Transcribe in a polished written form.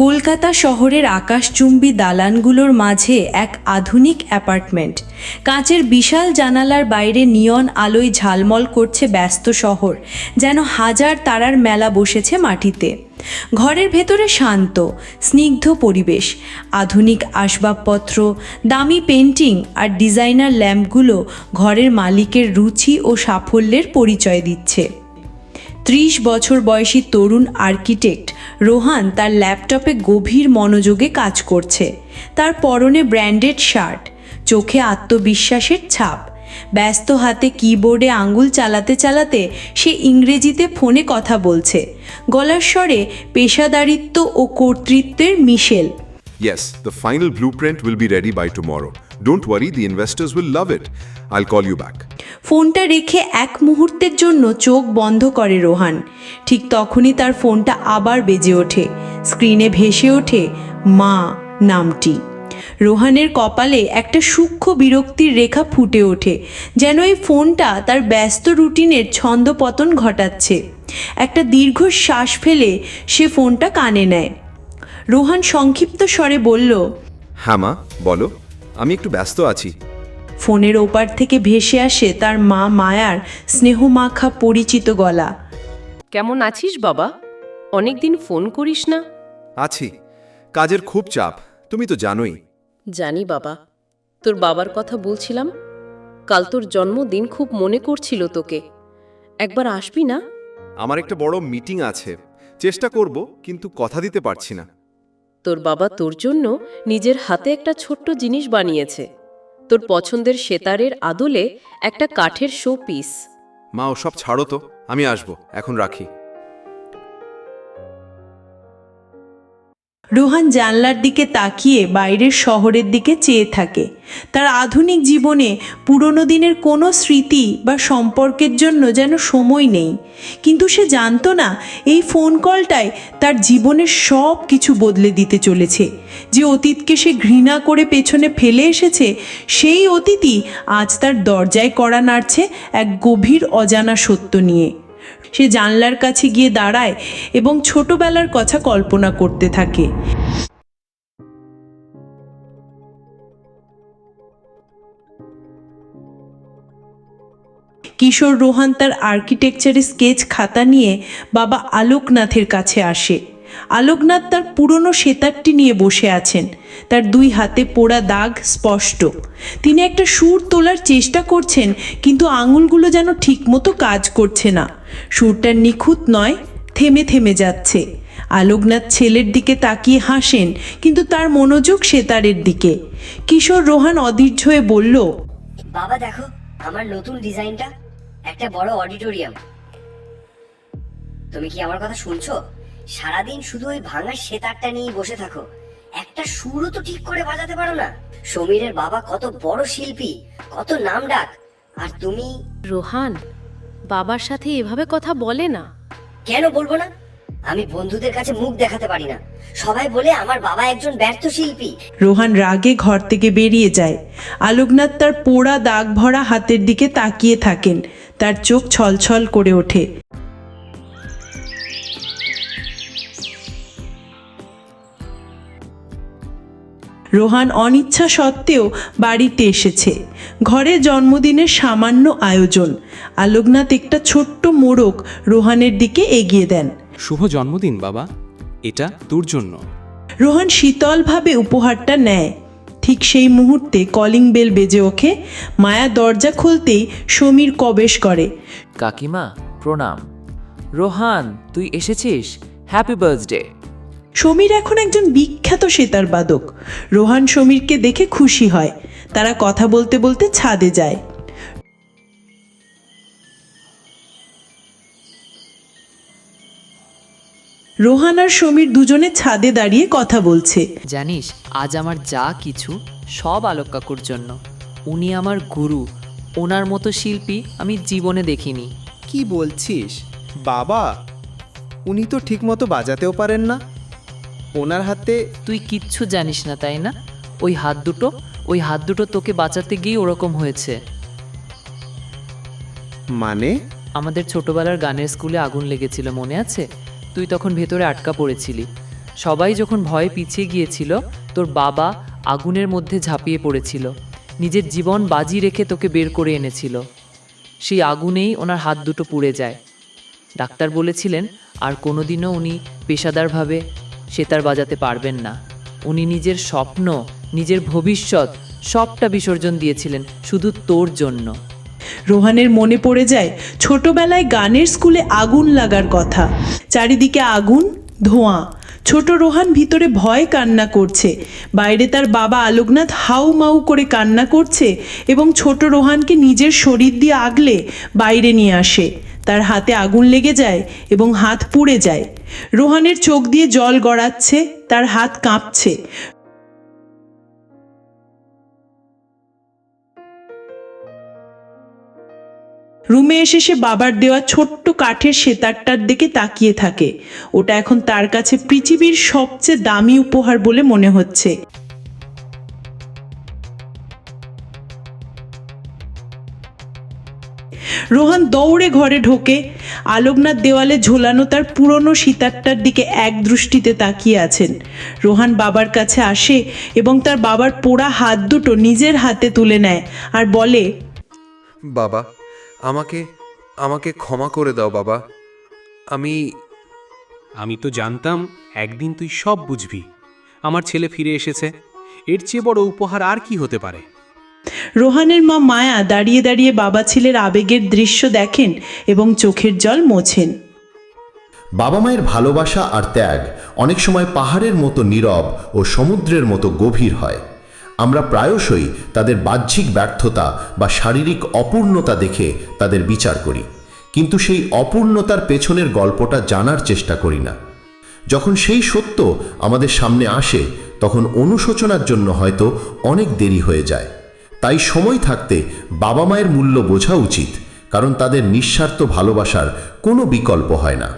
কলকাতা শহরের আকাশচুম্বী দালানগুলোর মাঝে এক আধুনিক অ্যাপার্টমেন্ট। কাঁচের বিশাল জানালার বাইরে নিয়ন আলোয় ঝালমল করছে ব্যস্ত শহর, যেন হাজার তারার মেলা বসেছে মাটিতে। ঘরের ভেতরে শান্ত স্নিগ্ধ পরিবেশ, আধুনিক আসবাবপত্র, দামি পেন্টিং আর ডিজাইনার ল্যাম্পগুলো ঘরের মালিকের রুচি ও সাফল্যের পরিচয় দিচ্ছে। 30 বছর বয়সী তরুণ আর্কিটেক্ট রোহান তার ল্যাপটপে গভীর মনোযোগে কাজ করছে। তার পরনে ব্র্যান্ডেড শার্ট, চোখে আত্মবিশ্বাসের ছাপ। ব্যস্ত হাতে কিবোর্ডে আঙুল চালাতে চালাতে সে ইংরেজিতে ফোনে কথা বলছে, গলার স্বরে পেশাদারিত্ব ও কর্তৃত্বের মিশেল। Yes, the final blueprint will be ready by tomorrow. Don't worry, the investors will love it. I'll call you back. ফোনটা রেখে এক মুহূর্তের জন্য চোখ বন্ধ করে রোহান। ঠিক তখনই তার ফোনটা আবার বেজে ওঠে। স্ক্রিনে ভেসে ওঠে মা নামটি। রোহানের কপালে একটা সূক্ষ্ম বিরক্তির রেখা ফুটে ওঠে, যেন এই ফোনটা তার ব্যস্ত রুটিনের ছন্দপতন ঘটাচ্ছে। একটা দীর্ঘ শ্বাস ফেলে সে ফোনটা কানে নেয়। রোহান সংক্ষিপ্ত স্বরে বলল, হ্যাঁ মা, বলো, আমি একটু ব্যস্ত আছি। ফোনের ওপার থেকে ভেসে আসে তার মা মায়ার স্নেহমাখা পরিচিত গলা। কেমন আছিস বাবা? অনেকদিন ফোন করিস না। আছি, কাজের খুব চাপ, তুমি তো জানোই। জানি বাবা, তোর বাবার কথা বলছিলাম। কাল তোর জন্মদিন, খুব মনে করছিল তোকে। একবার আসবি না? আমার একটা বড় মিটিং আছে, চেষ্টা করব, কিন্তু কথা দিতে পারছি না। তোর বাবা তোর জন্য নিজের হাতে একটা ছোট্ট জিনিস বানিয়েছে, তোর পছন্দের সেতারের আদলে একটা কাঠের শো পিস। মা, ওসব ছাড়ো তো, আমি আসবো, এখন রাখি। রোহান জানলার দিকে তাকিয়ে বাইরের শহরের দিকে চেয়ে থাকে। তার আধুনিক জীবনে পুরনো দিনের কোনো স্মৃতি বা সম্পর্কের জন্য যেন সময় নেই। কিন্তু সে জানতো না, এই ফোন কলটাই তার জীবনের সব কিছু বদলে দিতে চলেছে। যে অতীতকে সে ঘৃণা করে পেছনে ফেলে এসেছে, সেই অতীতই আজ তার দরজায় কড়া নাড়ছে এক গভীর অজানা সত্য নিয়ে। সে জানলার কাছে গিয়ে দাঁড়ায় এবং ছোটবেলার কথা কল্পনা করতে থাকে। কিশোর রোহান তার আর্কিটেকচারের স্কেচ খাতা নিয়ে বাবা আলোকনাথের কাছে আসে। আলোকনাথ তার পুরনো সেতারটি নিয়ে বসে আছেন, তার 2 হাতে পোড়া দাগ স্পষ্ট। তিনি একটা সুর তোলার চেষ্টা করছেন, কিন্তু আঙুলগুলো যেন ঠিকমতো কাজ করছে না। সুরটা নিখুঁত নয়, থেমে থেমে যাচ্ছে। আলোকনাথ ছেলের দিকে তাকিয়ে হাসেন, কিন্তু তার মনোযোগ সেতারের দিকে। কিশোর রোহান অধৈর্য হয়ে বলল, বাবা দেখো আমার নতুন ডিজাইনটা, একটা বড় অডিটোরিয়াম। তুমি কি আমার কথা শুনছো? সারাদিন শুধু ওই ভাঙা সেতারটা নিয়ে বসে থাকো, একটা সুরও তো ঠিক করে বাজাতে পারো না। সমীরের বাবা কত বড় শিল্পী, কত নামডাক, আর তুমি। রোহান, বাবার সাথে এভাবে কথা বলে না। কেন বলবো না? আমি বন্ধুদের কাছে মুখ দেখাতে পারি না, সবাই বলে আমার বাবা একজন ব্যর্থ শিল্পী। রোহান রাগে ঘর থেকে বেরিয়ে যায়। আলোকনাথ তার পোড়া দাগ ভরা হাতের দিকে তাকিয়ে থাকেন, তার চোখ ছলছল করে ওঠে। রোহান অনিচ্ছা সত্ত্বেও বাড়িতে এসেছে। ঘরে জন্মদিনের সামান্য আয়োজন। আলোকনাথ একটা ছোট্ট মোড়ক রোহানের দিকে এগিয়ে দেন। শুভ জন্মদিন বাবা, এটা তোর জন্য। রোহান শীতলভাবে উপহারটা নেয়। ঠিক সেই মুহূর্তে কলিং বেল বেজে ওঠে। মায়া দরজা খুলতেই সমীর প্রবেশ করে। কাকিমা প্রণাম। রোহান, তুই এসেছিস, হ্যাপি বার্থডে। সমীর এখন একজন বিখ্যাত সেতার বাদক। রোহান সমীরকে দেখে খুশি হয়। তারা কথা বলতে বলতে ছাদে যায়। রোহান আর সমীর দুজনে ছাদে দাঁড়িয়ে কথা বলছে। জানিস, আজ আমার যা কিছু সব আলোক কাকুর জন্য। উনি আমার গুরু, ওনার মতো শিল্পী আমি জীবনে দেখিনি। কি বলছিস বাবা? উনি তো ঠিকমতো বাজাতেও পারেন না। ওনার হাতে। তুই কিচ্ছু জানিস না তাই না? ওই হাত দুটো তোকে বাঁচাতে গিয়ে ওরকম হয়েছে। মানে? আমাদের ছোটবেলার গানের স্কুলে আগুন লেগেছিল, মনে আছে? তুই তখন ভেতরে আটকা পড়েছিলি। সবাই যখন ভয়ে পিছিয়ে গিয়েছিল, তোর বাবা আগুনের মধ্যে ঝাঁপিয়ে পড়েছিল, নিজের জীবন বাজি রেখে তোকে বের করে এনেছিল। সেই আগুনেই ওনার হাত দুটো পুড়ে যায়। ডাক্তার বলেছিলেন আর কোনোদিনও উনি পেশাদারভাবে সেতার বাজাতে পারবেন না। উনি নিজের স্বপ্ন, নিজের ভবিষ্যৎ সবটা বিসর্জন দিয়েছিলেন শুধু তোর জন্য। রোহানের মনে পড়ে যায় ছোটবেলায় গানের স্কুলে আগুন লাগার কথা। চারিদিকে আগুন, ধোঁয়া। ছোট রোহান ভিতরে ভয়ে কান্না করছে, বাইরে তার বাবা আলোকনাথ হাউ মাউ করে কান্না করছে এবং ছোট রোহানকে নিজের শরীর দিয়ে আগলে বাইরে নিয়ে আসে। তার হাতে আগুন লেগে যায় এবং হাত পুড়ে যায়। রোহানের চোখ দিয়ে জল গড়াচ্ছে, তার হাত কাঁপছে। রুমে এসে সে বাবার দেওয়া ছোট্ট কাঠের সেতারটার দিকে তাকিয়ে থাকে। ওটা এখন তার কাছে পৃথিবীর সবচেয়ে দামি উপহার বলে মনে হচ্ছে। রোহান দৌড়ে ঘরে ঢোকে। আলোকনাথ দেওয়ালে ঝোলানো তার পুরনো সিতারটার দিকে এক দৃষ্টিতে তাকিয়ে আছেন। রোহান বাবার কাছে আসে এবং তার বাবার পোড়া হাত দুটো নিজের হাতে তুলে নেয় আর বলে, বাবা, আমাকে ক্ষমা করে দাও বাবা। আমি তো জানতাম একদিন তুই সব বুঝবি। আমার ছেলে ফিরে এসেছে, এর চেয়ে বড় উপহার আর কি হতে পারে। রোহানের মা মায়া দাঁড়িয়ে দাঁড়িয়ে বাবা ছেলের আবেগের দৃশ্য দেখেন এবং চোখের জল মোছেন। বাবা মায়ের ভালোবাসা আর ত্যাগ অনেক সময় পাহাড়ের মতো নীরব ও সমুদ্রের মতো গভীর হয়। আমরা প্রায়শই তাদের বাহ্যিক ব্যর্থতা বা শারীরিক অপূর্ণতা দেখে তাদের বিচার করি, কিন্তু সেই অপূর্ণতার পেছনের গল্পটা জানার চেষ্টা করি না। যখন সেই সত্য আমাদের সামনে আসে তখন অনুশোচনার জন্য হয়তো অনেক দেরি হয়ে যায়। তাই সময় থাকতে বাবা মায়ের মূল্য বোঝা উচিত, কারণ তাদের নিঃস্বার্থ ভালোবাসার কোনো বিকল্প হয় না।